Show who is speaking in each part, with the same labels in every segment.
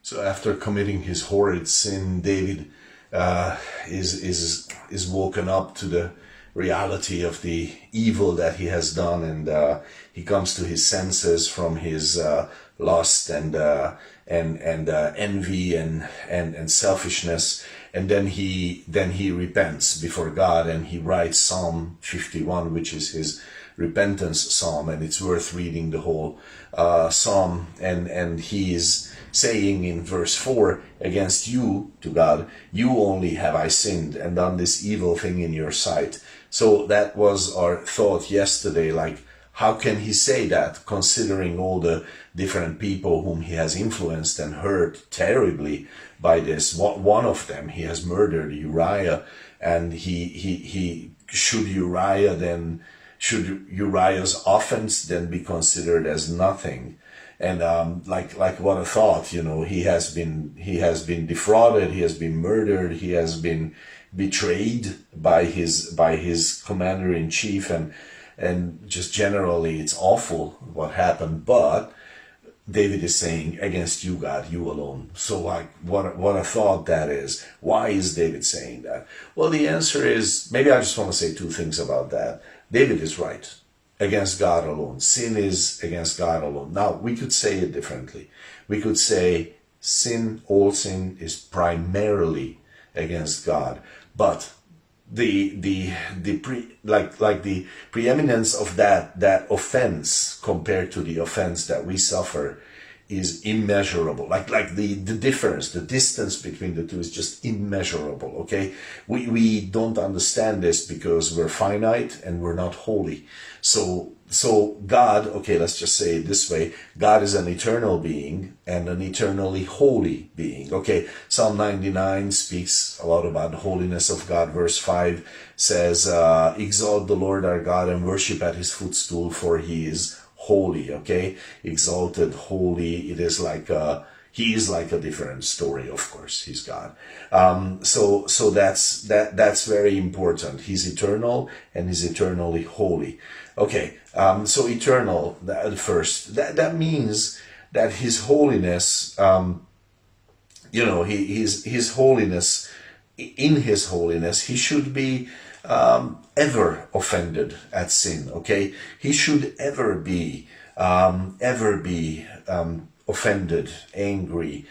Speaker 1: So after committing his horrid sin, David is woken up to the reality of the evil that he has done, and he comes to his senses from his lust and envy and selfishness, and then he repents before God, and he writes Psalm 51, which is his repentance psalm, and it's worth reading the whole psalm. And he is saying in verse 4, against you, to God, you only have I sinned and done this evil thing in your sight. So that was our thought yesterday, like, how can he say that, considering all the different people whom he has influenced and hurt terribly by this? One of them, he has murdered Uriah, and he should Uriah's offense then be considered as nothing? And like what a thought, he has been defrauded, he has been murdered, he has been betrayed by his commander in chief, and just generally it's awful what happened. But David is saying, against you, God, you alone. So like, what a thought that is. Why is David saying that? Well, the answer is, maybe I just want to say two things about that. David is right. Against God alone. Sin is against God alone. Now, we could say it differently. We could say all sin is primarily against God. But the preeminence of that offense compared to the offense that we suffer is immeasurable. Like the difference, the distance between the two is just immeasurable. Okay, we don't understand this because we're finite and we're not holy. So God, okay, let's just say it this way: God is an eternal being and an eternally holy being. Okay, Psalm 99 speaks a lot about the holiness of God. Verse 5 says, exalt the Lord our God and worship at his footstool, for he is holy. Okay, exalted, holy. It is like he is like a different story. Of course, he's God. So that's very important. He's eternal and he's eternally holy. Okay, so eternal first. That means that his holiness, his holiness, in his holiness, he should be ever offended at sin. Okay, he should ever be offended, angry,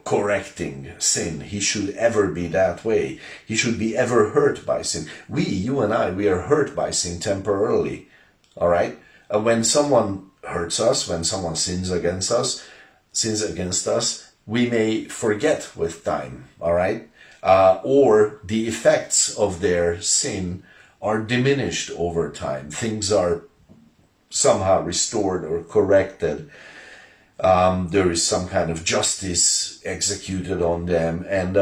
Speaker 1: correcting sin. He should ever be that way. He should be ever hurt by sin. You and I, we are hurt by sin temporarily. All right? When someone hurts us, when someone sins against us, we may forget with time. All right? Or the effects of their sin are diminished over time. Things are somehow restored or corrected. There is some kind of justice executed on them, and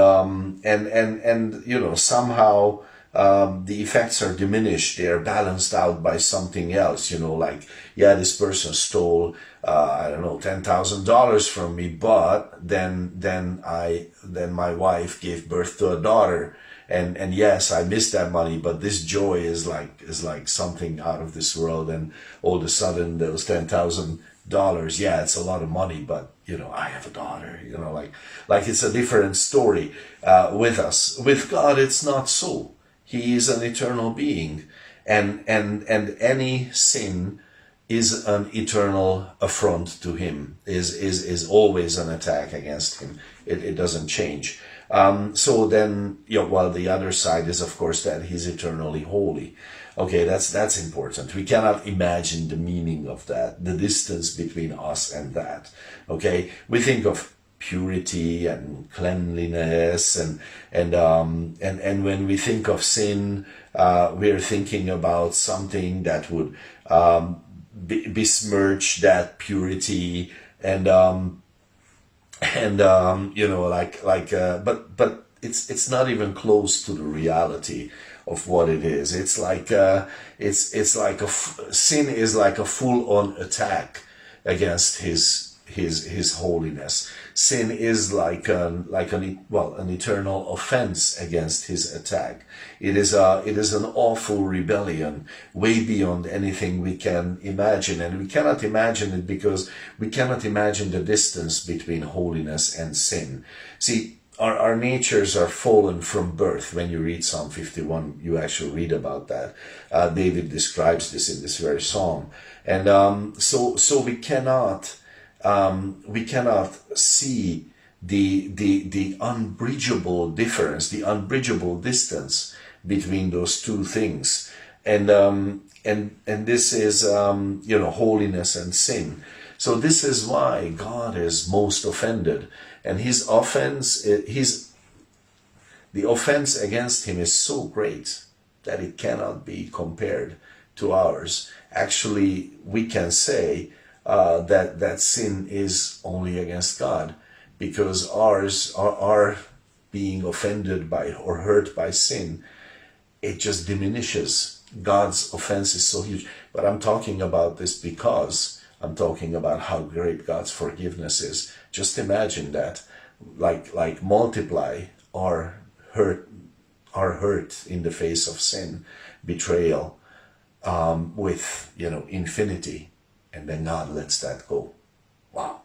Speaker 1: somehow the effects are diminished. They are balanced out by something else. This person stole $10,000 from me, but then my wife gave birth to a daughter. And yes, I missed that money, but this joy is like something out of this world. And all of a sudden, those $10,000, yeah, it's a lot of money, but I have a daughter. Like it's a different story with us. With God, it's not so. He is an eternal being, and any sin is an eternal affront to him. Is always an attack against him. It doesn't change. So then, while the other side is, of course, that he's eternally holy. Okay, that's important. We cannot imagine the meaning of that, the distance between us and that. Okay, we think of purity and cleanliness, and when we think of sin, we're thinking about something that would besmirch that purity, but it's not even close to the reality of what it is. It's like sin is like a full-on attack against his his holiness. Sin is like an eternal offense against his attack. It is an awful rebellion, way beyond anything we can imagine, and we cannot imagine it because we cannot imagine the distance between holiness and sin. See, our natures are fallen from birth. When you read Psalm 51, you actually read about that. David describes this in this very psalm, and so we cannot see the unbridgeable difference, the unbridgeable distance between those two things, and this is holiness and sin. So this is why God is most offended, and the offense against him is so great that it cannot be compared to ours. Actually, we can say that sin is only against God, because our being offended by or hurt by sin, it just diminishes. God's offense is so huge. But I'm talking about this because I'm talking about how great God's forgiveness is. Just imagine that, like multiply our hurt in the face of sin, betrayal, with infinity, and then God lets that go. Wow.